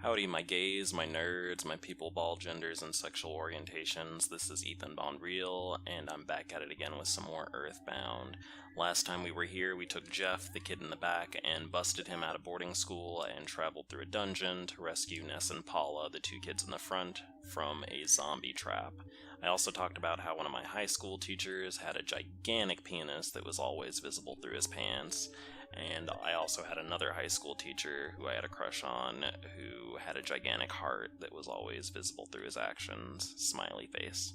Howdy, my gays, my nerds, my people of all genders and sexual orientations. This is Ethan Bonreal, and I'm back at it again with some more Earthbound. Last time we were here, we took Jeff, the kid in the back, and busted him out of boarding school and traveled through a dungeon to rescue Ness and Paula, the two kids in the front, from a zombie trap. I also talked about how one of my high school teachers had a gigantic penis that was always visible through his pants. And I also had another high school teacher who I had a crush on who had a gigantic heart that was always visible through his actions. Smiley face.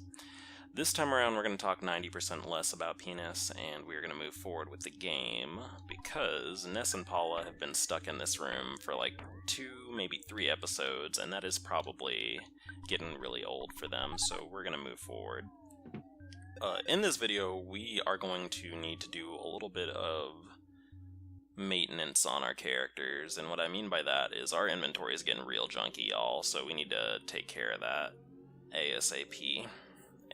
This time around we're going to talk 90% less about penis, and we're going to move forward with the game, because Ness and Paula have been stuck in this room for like 2, maybe 3 episodes, and that is probably getting really old for them, so we're going to move forward. In this video, we are going to need to do a little bit of maintenance on our characters, and what I mean by that is our inventory is getting real junky, y'all, so we need to take care of that ASAP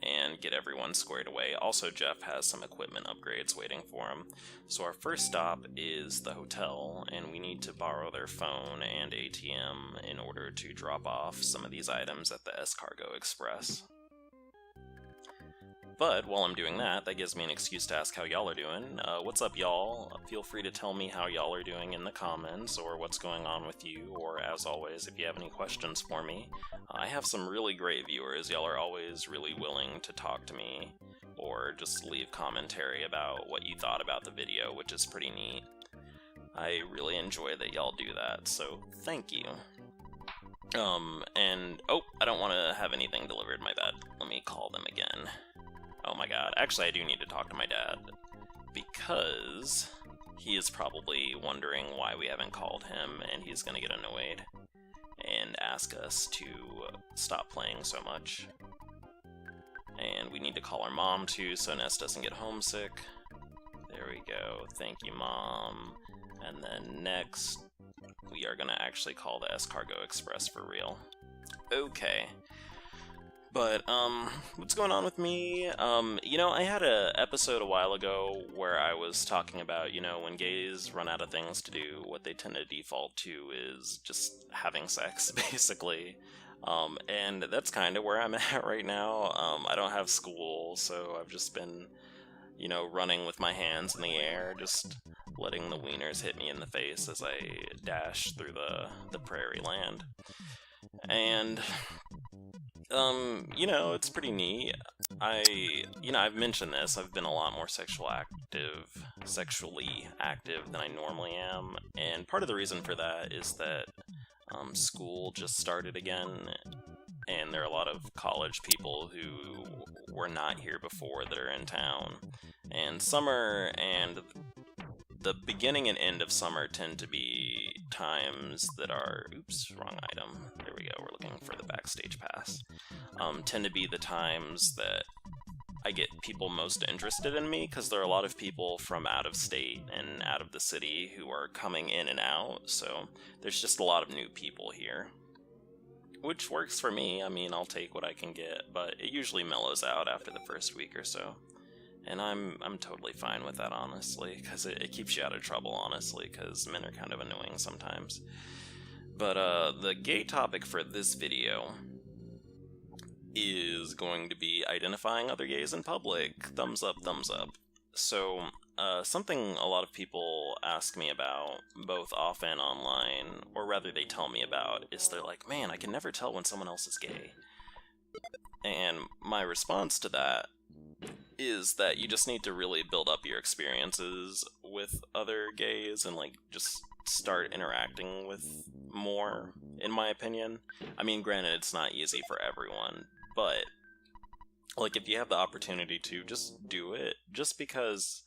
and get everyone squared away. Also, Jeff has some equipment upgrades waiting for him. So our first stop is the hotel, and we need to borrow their phone and ATM in order to drop off some of these items at the Escargo Express. But while I'm doing that, that gives me an excuse to ask how y'all are doing. What's up, y'all? Feel free to tell me how y'all are doing in the comments, or what's going on with you, or as always, if you have any questions for me. I have some really great viewers. Y'all are always really willing to talk to me, or just leave commentary about what you thought about the video, which is pretty neat. I really enjoy that y'all do that, so thank you. Oh, I don't want to have anything delivered, my bad. Let me call them again. Oh my god, actually I do need to talk to my dad, because he is probably wondering why we haven't called him, and he's gonna get annoyed and ask us to stop playing so much. And we need to call our mom too, so Ness doesn't get homesick. There we go, thank you, Mom. And then next, we are gonna actually call the Escargo Express for real. Okay. But, what's going on with me? I had an episode a while ago where I was talking about, when gays run out of things to do, what they tend to default to is just having sex, basically. And that's kind of where I'm at right now. I don't have school, so I've just been, running with my hands in the air, just letting the wieners hit me in the face as I dash through the prairie land. And it's pretty neat. I've mentioned this, I've been a lot more sexually active than I normally am, and part of the reason for that is that school just started again, and there are a lot of college people who were not here before that are in town, and summer and the beginning and end of summer tend to be times that are, oops, wrong item, there we go, we're looking for the backstage pass, tend to be the times that I get people most interested in me, because there are a lot of people from out of state and out of the city who are coming in and out, so there's just a lot of new people here. Which works for me, I'll take what I can get, but it usually mellows out after the first week or so. And I'm totally fine with that, honestly, because it keeps you out of trouble, honestly, because men are kind of annoying sometimes. But, the gay topic for this video is going to be identifying other gays in public. Thumbs up, thumbs up. So, something a lot of people ask me about, both off and online, or rather they tell me about, is they're like, man, I can never tell when someone else is gay. And my response to that is that you just need to really build up your experiences with other gays and, just start interacting with more, in my opinion. Granted, it's not easy for everyone, but, if you have the opportunity to, just do it, just because,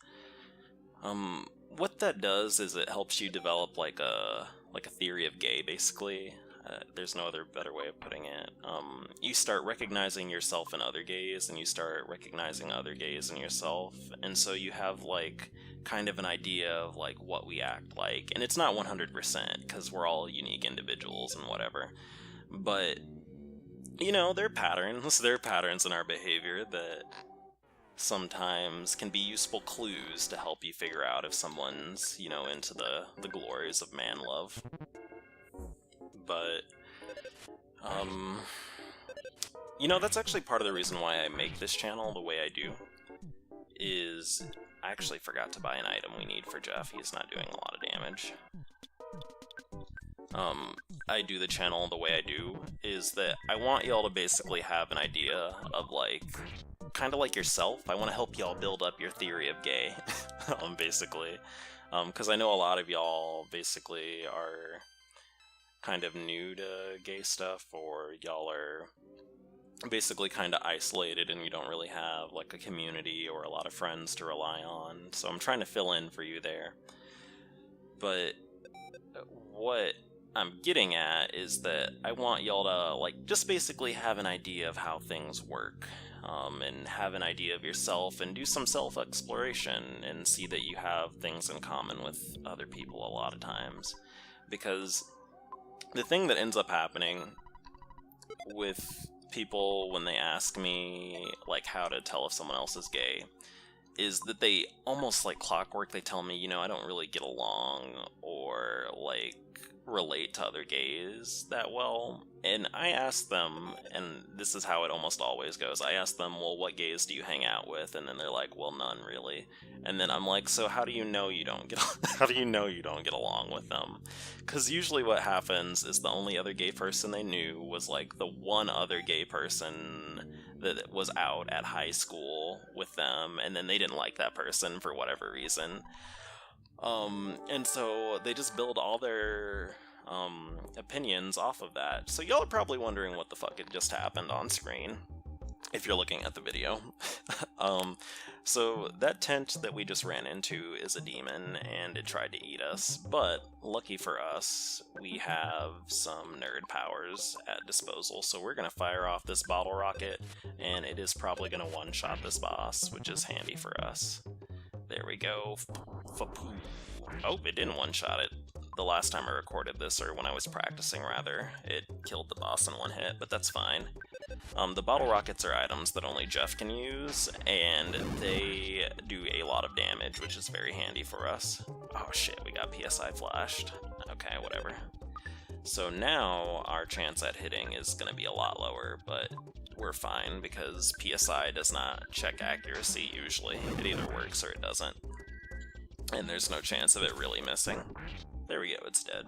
what that does is it helps you develop, a theory of gay, basically. There's no other better way of putting it. You start recognizing yourself in other gays, and you start recognizing other gays in yourself, and so you have, kind of an idea of, what we act like. And it's not 100%, because we're all unique individuals and whatever. But, there are patterns in our behavior that sometimes can be useful clues to help you figure out if someone's, into the glories of man love. But You know, that's actually part of the reason why I make this channel the way I do, is I actually forgot to buy an item we need for Jeff. He's not doing a lot of damage. I do the channel the way I do, is that I want y'all to basically have an idea of, like, kind of like yourself. I want to help y'all build up your theory of gay, basically. Because I know a lot of y'all basically are kind of new to gay stuff, or y'all are basically kind of isolated and you don't really have like a community or a lot of friends to rely on. So I'm trying to fill in for you there. But what I'm getting at is that I want y'all to, like, just basically have an idea of how things work, and have an idea of yourself, and do some self-exploration, and see that you have things in common with other people a lot of times. Because the thing that ends up happening with people when they ask me, like, how to tell if someone else is gay, is that they almost like clockwork, they tell me, you know, I don't really get along or, like, relate to other gays that well. And I ask them, and this is how it almost always goes, I ask them, well, what gays do you hang out with? And then they're like, well, none really. And then I'm like, so how do you know you don't get how do you know you don't get along with them? Because usually what happens is the only other gay person they knew was like the one other gay person that was out at high school with them, and then they didn't like that person for whatever reason. And so they just build all their opinions off of that. So y'all are probably wondering what the fuck had just happened on screen, if you're looking at the video. So that tent that we just ran into is a demon, and it tried to eat us, but lucky for us, we have some nerd powers at disposal, so we're gonna fire off this bottle rocket, and it is probably gonna one-shot this boss, which is handy for us. There we go. Oh, it didn't one-shot it. The last time I recorded this, or when I was practicing rather, it killed the boss in one hit, but that's fine. The bottle rockets are items that only Jeff can use, and they do a lot of damage, which is very handy for us. Oh shit, we got PSI flashed. Okay, whatever. So now our chance at hitting is going to be a lot lower, but we're fine because PSI does not check accuracy usually. It either works or it doesn't. And there's no chance of it really missing. There we go, it's dead.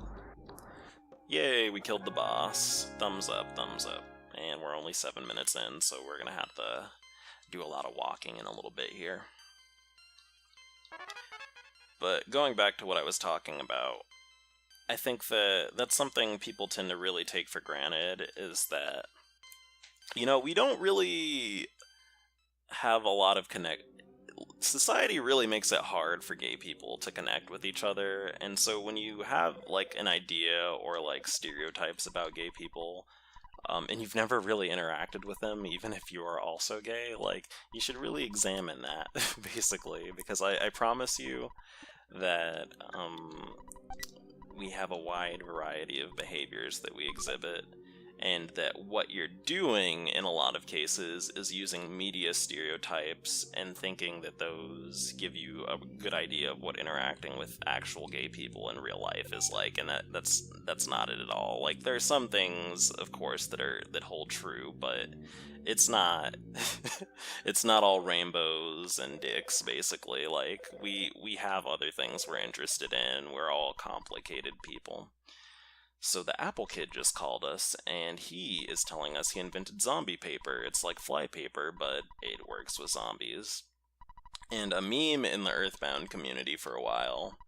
Yay, we killed the boss. Thumbs up, thumbs up. And we're only 7 minutes in, so we're gonna have to do a lot of walking in a little bit here. But going back to what I was talking about, I think that that's something people tend to really take for granted, is that, you know, we don't really have a lot of society really makes it hard for gay people to connect with each other, and so when you have, like, an idea or, like, stereotypes about gay people, and you've never really interacted with them, even if you are also gay, like, you should really examine that, basically, because I promise you that, we have a wide variety of behaviors that we exhibit, and that what you're doing in a lot of cases is using media stereotypes and thinking that those give you a good idea of what interacting with actual gay people in real life is like, and that's not it at all. Like, there are some things, of course, that hold true, but it's not it's not all rainbows and dicks, basically. Like, we have other things we're interested in. We're all complicated people. So the Apple Kid just called us, and he is telling us he invented zombie paper. It's like fly paper, but it works with zombies. And a meme in the Earthbound community for a while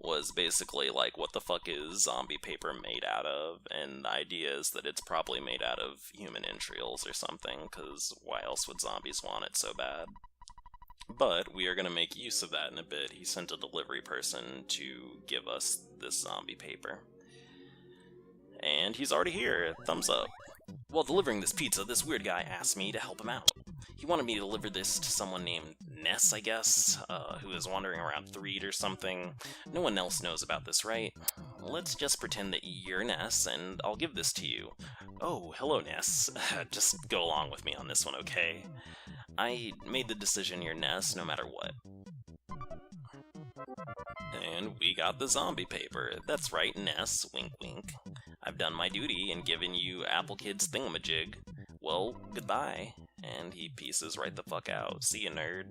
was basically like, what the fuck is zombie paper made out of? And the idea is that it's probably made out of human entrails or something, because why else would zombies want it so bad? But we are going to make use of that in a bit. He sent a delivery person to give us this zombie paper. And he's already here. Thumbs up. While delivering this pizza, this weird guy asked me to help him out. He wanted me to deliver this to someone named Ness, I guess, who is wandering around Threed or something. No one else knows about this, right? Let's just pretend that you're Ness, and I'll give this to you. Oh, hello, Ness. Just go along with me on this one, okay? I made the decision you're Ness no matter what. And we got the zombie paper. That's right, Ness. Wink, wink. I've done my duty and given you Apple Kids thingamajig. Well, goodbye. And he pieces right the fuck out. See ya, nerd.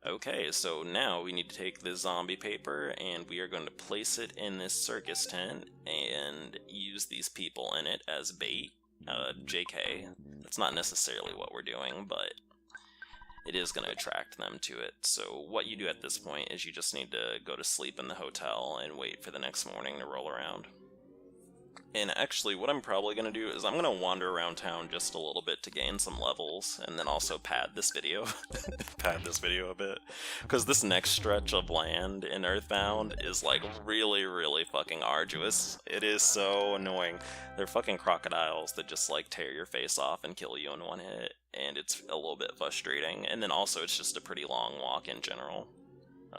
Okay, so now we need to take this zombie paper and we are going to place it in this circus tent and use these people in it as bait. JK. That's not necessarily what we're doing, but it is going to attract them to it. So what you do at this point is you just need to go to sleep in the hotel and wait for the next morning to roll around. And actually, what I'm probably going to do is I'm going to wander around town just a little bit to gain some levels, and then also pad this video. Pad this video a bit. Because this next stretch of land in Earthbound is, like, really, really fucking arduous. It is so annoying. They're fucking crocodiles that just, like, tear your face off and kill you in one hit, and it's a little bit frustrating. And then also, it's just a pretty long walk in general.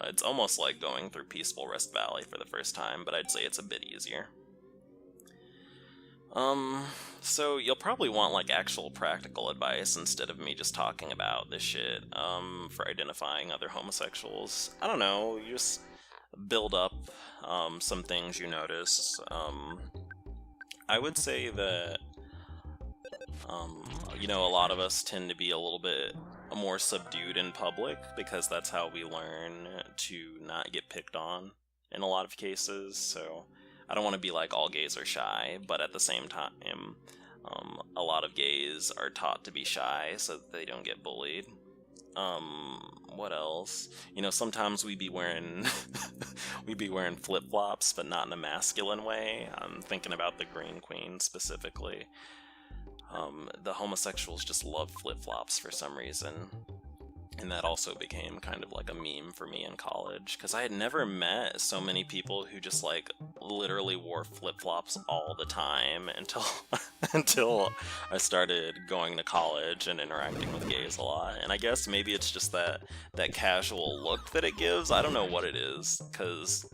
It's almost like going through Peaceful Rest Valley for the first time, but I'd say it's a bit easier. So you'll probably want, like, actual practical advice instead of me just talking about this shit, for identifying other homosexuals. I don't know, you just build up, some things you notice. I would say that, you know, a lot of us tend to be a little bit more subdued in public, because that's how we learn to not get picked on in a lot of cases, so I don't want to be like all gays are shy, but at the same time, a lot of gays are taught to be shy so that they don't get bullied. What else? You know, sometimes we be wearing flip-flops, but not in a masculine way. I'm thinking about the Green Queen specifically. The homosexuals just love flip-flops for some reason. And that also became kind of like a meme for me in college, because I had never met so many people who just, like, literally wore flip-flops all the time until I started going to college and interacting with gays a lot. And I guess maybe it's just that casual look that it gives. I don't know what it is, because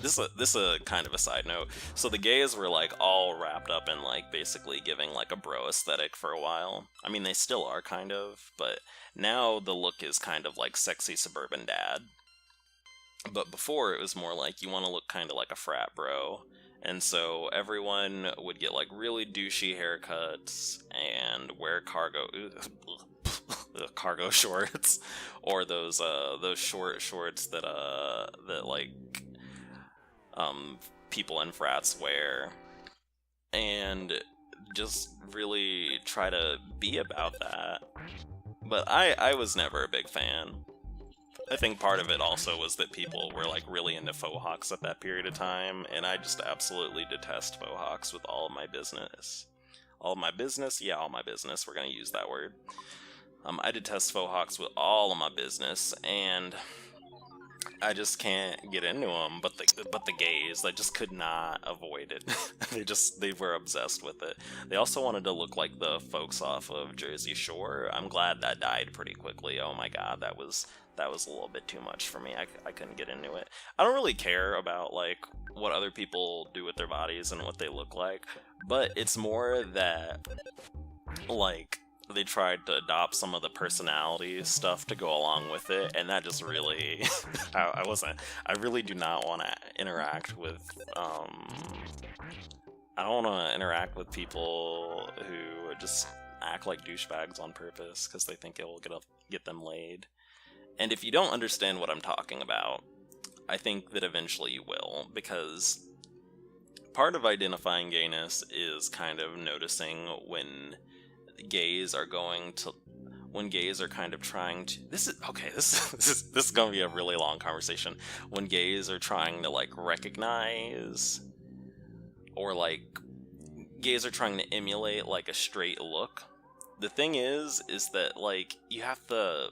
this is a kind of a side note. So the gays were, like, all wrapped up in, like, basically giving, like, a bro aesthetic for a while. I mean, they still are, kind of, but now the look is kind of like sexy suburban dad. But before, it was more like you want to look kind of like a frat bro. And so everyone would get, like, really douchey haircuts and wear cargo shorts, or those short shorts that like people in frats wear, and just really try to be about that. But I was never a big fan. I think part of it also was that people were, like, really into faux hawks at that period of time, and I just absolutely detest faux hawks with all of my business. All of my business? Yeah, all my business. We're gonna use that word. I detest faux hawks with all of my business, and I just can't get into them. But the gays, I just could not avoid it. they were obsessed with it. They also wanted to look like the folks off of Jersey Shore. I'm glad that died pretty quickly. Oh my god, that was a little bit too much for me. I couldn't get into it. I don't really care about, like, what other people do with their bodies and what they look like, but it's more that, like, they tried to adopt some of the personality stuff to go along with it, and that just really I really do not want to interact with I don't want to interact with people who just act like douchebags on purpose because they think it will get them laid. And if you don't understand what I'm talking about, I think that eventually you will, because part of identifying gayness is kind of noticing when gays are kind of trying to, this is going to be a really long conversation. When gays are trying to, like, recognize, or, like, gays are trying to emulate, like, a straight look. The thing is that, like, you have to,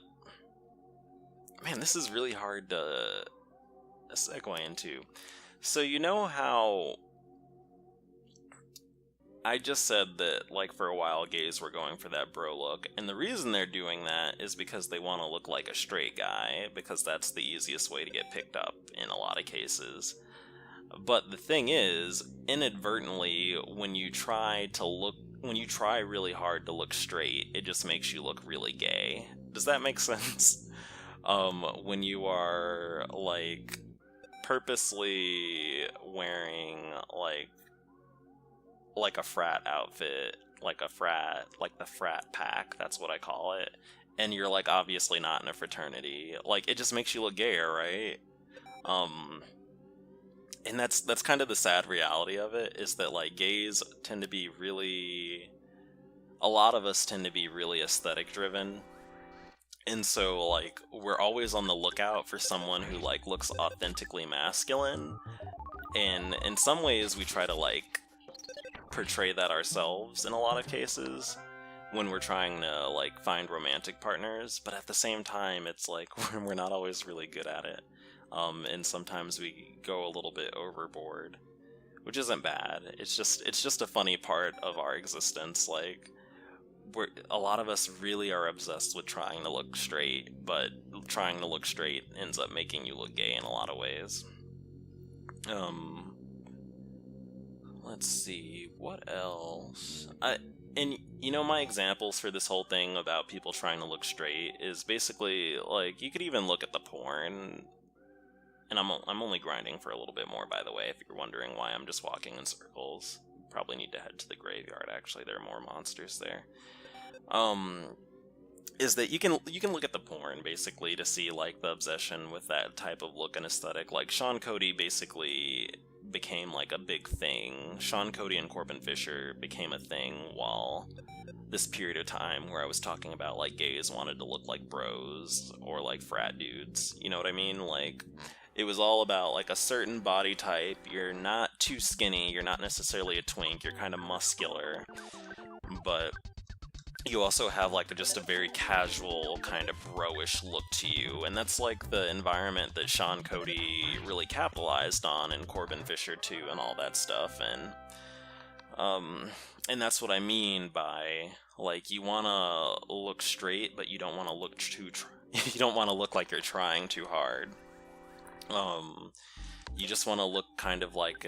man, this is really hard to segue into. So you know how I just said that, like, for a while gays were going for that bro look, and the reason they're doing that is because they want to look like a straight guy, because that's the easiest way to get picked up in a lot of cases. But the thing is, inadvertently, when you try really hard to look straight, it just makes you look really gay. Does that make sense? When you are, like, purposely wearing, like, like a frat outfit, like the frat pack, that's what I call it, and you're like obviously not in a fraternity, like it just makes you look gayer, right? Um, and that's kind of the sad reality of it, is that like gays tend to be really, a lot of us tend to be really aesthetic driven. And so like we're always on the lookout for someone who like looks authentically masculine, and in some ways we try to like portray that ourselves in a lot of cases when we're trying to like find romantic partners, but at the same time it's like we're not always really good at it. And sometimes we go a little bit overboard, which isn't bad. It's just a funny part of our existence. Like a lot of us really are obsessed with trying to look straight, but trying to look straight ends up making you look gay in a lot of ways. Let's see, what else? And you know, my examples for this whole thing about people trying to look straight is basically like, you could even look at the porn. And I'm only grinding for a little bit more, by the way, if you're wondering why I'm just walking in circles. Probably need to head to the graveyard, actually. There are more monsters there. Is that you can look at the porn, basically, to see, like, the obsession with that type of look and aesthetic. Like, Sean Cody basically became, like, a big thing. Sean Cody and Corbin Fisher became a thing while this period of time where I was talking about, like, gays wanted to look like bros or, like, frat dudes. You know what I mean? Like, it was all about, like, a certain body type. You're not too skinny, you're not necessarily a twink, you're kind of muscular, but you also have, like, just a very casual, kind of bro-ish look to you, and that's, like, the environment that Sean Cody really capitalized on, and Corbin Fisher, too, and all that stuff, and that's what I mean by, like, you want to look straight, but you don't want to look you don't want to look like you're trying too hard. You just want to look kind of like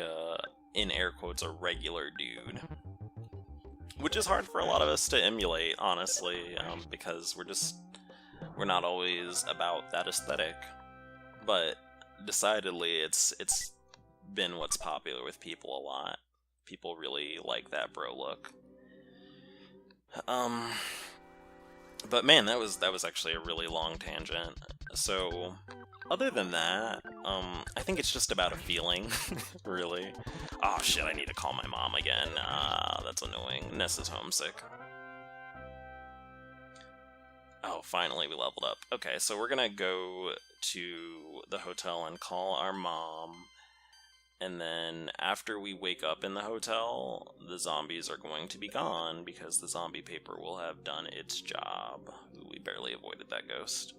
in air quotes, a regular dude. Which is hard for a lot of us to emulate, honestly, because we're not always about that aesthetic. But decidedly, it's been what's popular with people a lot. People really like that bro look. But man, that was actually a really long tangent. So, other than that, I think it's just about a feeling, really. Oh shit, I need to call my mom again. That's annoying. Ness is homesick. Oh, finally we leveled up. Okay, so we're gonna go to the hotel and call our mom, and then after we wake up in the hotel, the zombies are going to be gone because the zombie paper will have done its job. Ooh, we barely avoided that ghost.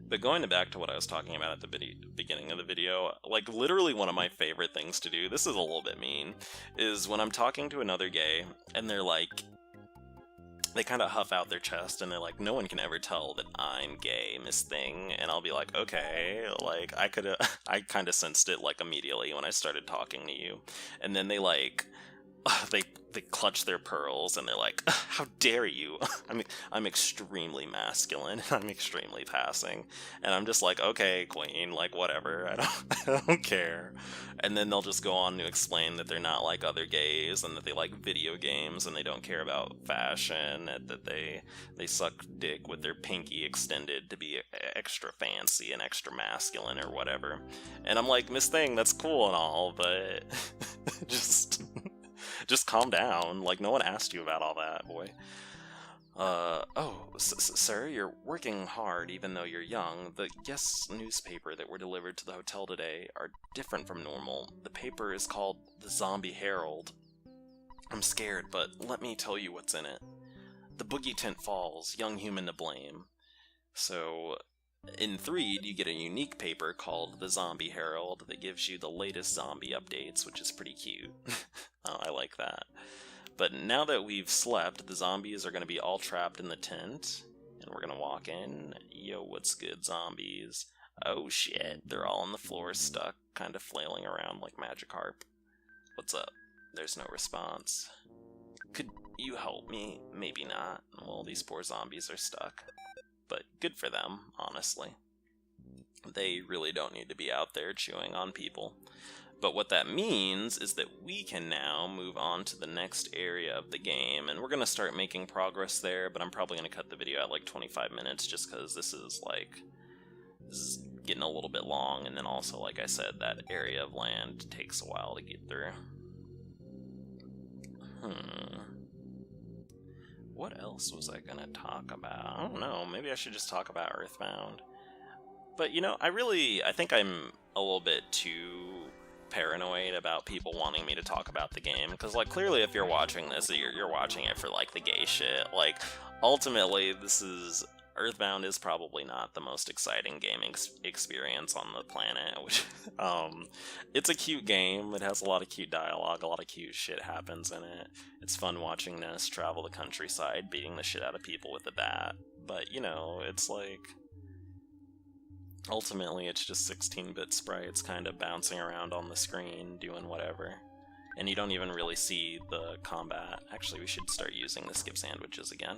But going back to what I was talking about at the beginning of the video, like, literally one of my favorite things to do, this is a little bit mean, is when I'm talking to another gay, and they're like, they kind of huff out their chest, and they're like, no one can ever tell that I'm gay, Miss Thing, and I'll be like, okay, like, I kind of sensed it, like, immediately when I started talking to you, and then they, like, they clutch their pearls and they're like, how dare you? I'm extremely masculine. I'm extremely passing. And I'm just like, okay, queen, like, whatever. I don't care. And then they'll just go on to explain that they're not like other gays and that they like video games and they don't care about fashion and that they suck dick with their pinky extended to be extra fancy and extra masculine or whatever. And I'm like, Miss Thing, that's cool and all, but just calm down. Like, no one asked you about all that, boy. Sir, you're working hard even though you're young. The guest newspaper that were delivered to the hotel today are different from normal. The paper is called the Zombie Herald. I'm scared, but let me tell you what's in it. The boogie tent falls, young human to blame. So, in Threed, you get a unique paper called the Zombie Herald that gives you the latest zombie updates, which is pretty cute. Oh, I like that. But now that we've slept, the zombies are going to be all trapped in the tent, and we're going to walk in. Yo, what's good, zombies? Oh shit, they're all on the floor stuck, kind of flailing around like Magikarp. What's up? There's no response. Could you help me? Maybe not. Well, these poor zombies are stuck. But good for them, honestly. They really don't need to be out there chewing on people. But what that means is that we can now move on to the next area of the game, and we're going to start making progress there, but I'm probably going to cut the video at like 25 minutes just because this is getting a little bit long, and then also, like I said, that area of land takes a while to get through. What else was I going to talk about? I don't know, maybe I should just talk about Earthbound. But, you know, I think I'm a little bit too paranoid about people wanting me to talk about the game, because, like, clearly if you're watching this, you're watching it for, like, the gay shit. Like, ultimately, Earthbound is probably not the most exciting gaming experience on the planet, which, it's a cute game, it has a lot of cute dialogue, a lot of cute shit happens in it. It's fun watching Ness travel the countryside, beating the shit out of people with a bat, but, you know, it's like, ultimately, it's just 16-bit sprites kind of bouncing around on the screen, doing whatever. And you don't even really see the combat. Actually, we should start using the skip sandwiches again.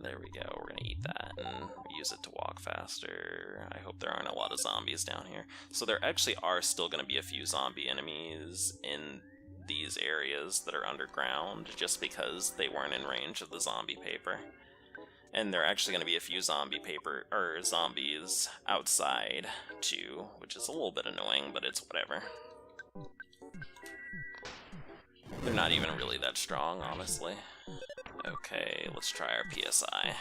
There we go, we're gonna eat that and use it to walk faster. I hope there aren't a lot of zombies down here. So there actually are still gonna be a few zombie enemies in these areas that are underground, just because they weren't in range of the zombie paper. And there are actually going to be a few zombies outside, too, which is a little bit annoying, but it's whatever. They're not even really that strong, honestly. Okay, let's try our PSI.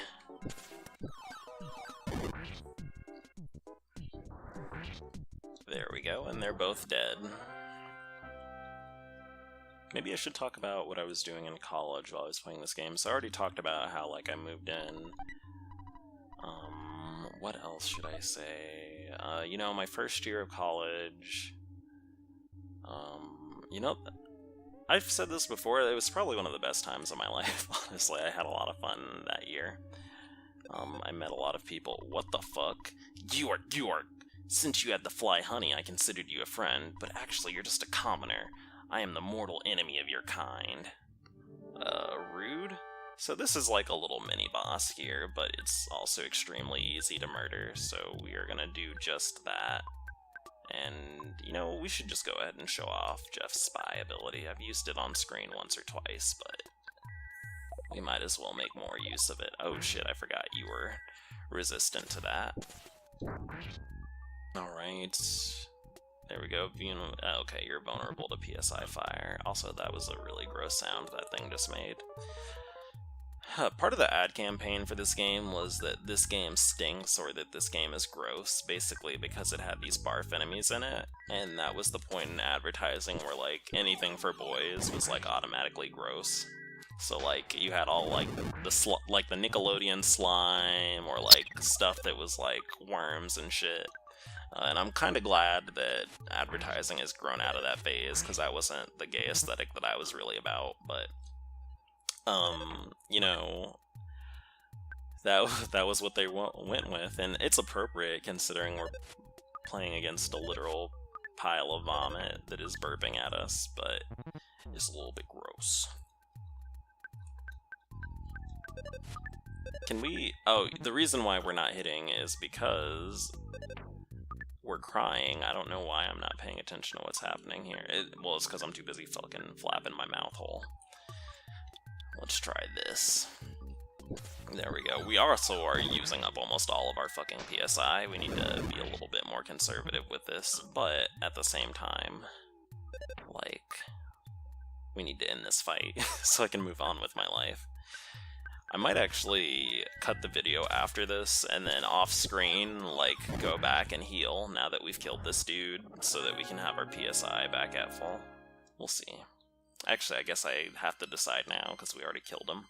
There we go, and they're both dead. Maybe I should talk about what I was doing in college while I was playing this game. So I already talked about how, like, I moved in. What else should I say? You know, my first year of college, you know, I've said this before, it was probably one of the best times of my life, honestly. I had a lot of fun that year. I met a lot of people. What the fuck? Georg! Since you had the fly honey, I considered you a friend, but actually you're just a commoner. I am the mortal enemy of your kind. Rude? So this is like a little mini-boss here, but it's also extremely easy to murder, so we are gonna do just that. And, you know, we should just go ahead and show off Jeff's spy ability. I've used it on screen once or twice, but we might as well make more use of it. Oh shit, I forgot you were resistant to that. Alright. There we go. Okay, you're vulnerable to PSI fire. Also, that was a really gross sound that thing just made. Part of the ad campaign for this game was that this game stinks, or that this game is gross, basically because it had these barf enemies in it, and that was the point in advertising where, like, anything for boys was, like, automatically gross. So, like, you had all, like, the Nickelodeon slime, or, like, stuff that was, like, worms and shit. And I'm kind of glad that advertising has grown out of that phase, because that wasn't the gay aesthetic that I was really about, but, you know, that was what they went with, and it's appropriate considering we're playing against a literal pile of vomit that is burping at us, but it's a little bit gross. Can we... Oh, the reason why we're not hitting is because we're crying. I don't know why I'm not paying attention to what's happening here. Well, it's because I'm too busy fucking flapping my mouth hole. Let's try this. There we go. We also are using up almost all of our fucking PSI. We need to be a little bit more conservative with this, but at the same time, like, we need to end this fight so I can move on with my life. I might actually cut the video after this and then off screen, like, go back and heal now that we've killed this dude so that we can have our PSI back at full. We'll see. Actually, I guess I have to decide now because we already killed him.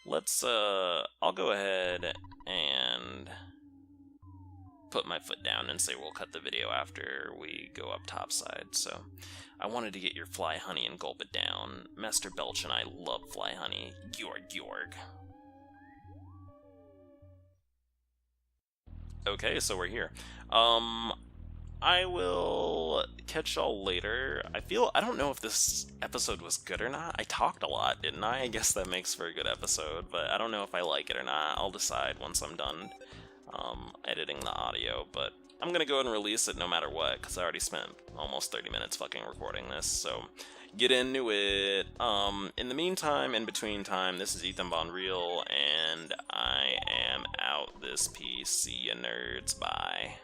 Let's, I'll go ahead and put my foot down and say we'll cut the video after we go up topside. So, I wanted to get your fly honey and gulp it down. Master Belch and I love fly honey. Georg. Okay, so we're here. I will catch y'all later. I don't know if this episode was good or not. I talked a lot, didn't I? I guess that makes for a good episode, but I don't know if I like it or not. I'll decide once I'm done. editing the audio, but I'm gonna go ahead and release it no matter what, because I already spent almost 30 minutes fucking recording this, so get into it. In the meantime, in between time, this is Ethan Bonreal, and I am out this piece. See ya, nerds. Bye.